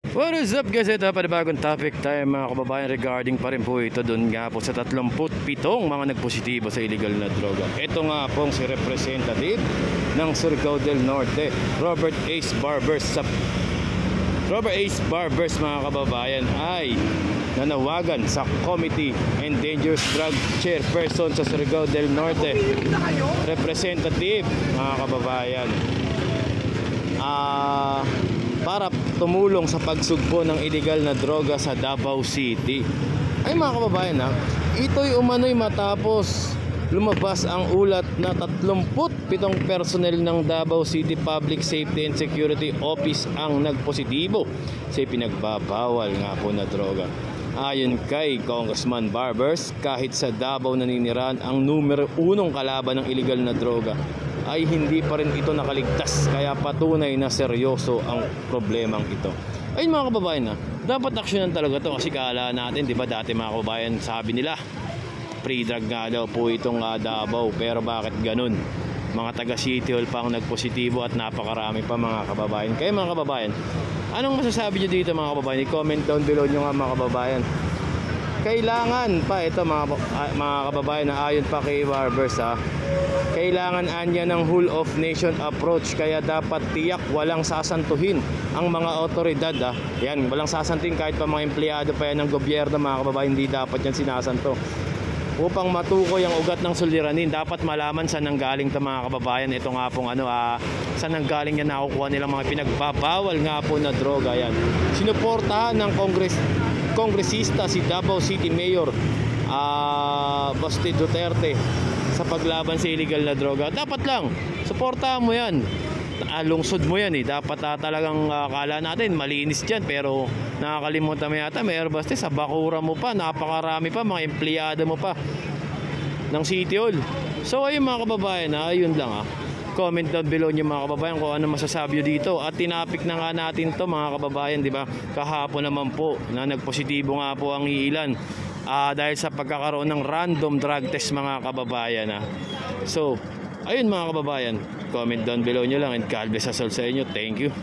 What is up guys? Ito pa bagong topic tayo mga kababayan regarding pa rin po ito doon nga po sa 37 mga nagpositibo sa illegal na droga. Ito nga pong si representative ng Surigao del Norte, Robert Ace Barbers mga kababayan ay nanawagan sa Committee and Dangerous Drug Chairperson sa Surigao del Norte, representative mga kababayan, para tumulong sa pagsugpo ng illegal na droga sa Davao City. Ay mga kababayan, ito'y umano'y matapos lumabas ang ulat na 37 personnel ng Davao City Public Safety and Security Office ang nagpositibo sa pinagbabawal nga po na droga. Ayon kay Congressman Barbers, kahit sa Davao naninirahan ang numero 1 kalaban ng illegal na droga, ay hindi pa rin ito nakaligtas, kaya patunay na seryoso ang problemang ito. Ayun mga kababayan, dapat aksyonan talaga to kasi kala natin, di ba dati mga kababayan, sabi nila free drug nga daw po itong Davao, pero bakit ganun? Mga taga City Hall pa ang nagpositibo at napakarami pa mga kababayan. Kaya mga kababayan, anong masasabi nyo dito mga kababayan? I-comment down below nyo nga mga kababayan. Kailangan pa ito mga kababayan, na ayon pa kay Barbers, kailangan anya ng whole of nation approach, kaya dapat tiyak walang sasantuhin ang mga otoridad. Yan, walang sasantuhin kahit pa mga empleyado pa yan ng gobyerno mga kababayan, hindi dapat yan sinasanto. Upang matukoy ang ugat ng suliranin, dapat malaman saan nanggaling ito mga kababayan. Ito nga pong saan nanggaling yan nakukuha nilang mga pinagbabawal nga po na droga. Yan, sinuportahan ng kongresista si Davao City Mayor Basti Duterte sa paglaban sa illegal na droga. Dapat lang suportahan mo yan, lungsod mo yan dapat talagang kala natin malinis dyan, pero nakakalimutan mo yata Mayor Basti, sa bakura mo pa, napakarami pa mga empleyado mo pa ng City Hall. So ayun mga kababayan, ayun lang comment down below nyo mga kababayan kung ano masasabi nyo dito. At tinapik na nga natin to mga kababayan, di ba? Kahapon naman po na nagpositibo nga po ang ilan dahil sa pagkakaroon ng random drug test mga kababayan. So ayun mga kababayan, comment down below nyo lang, and God bless us all sa inyo. Thank you.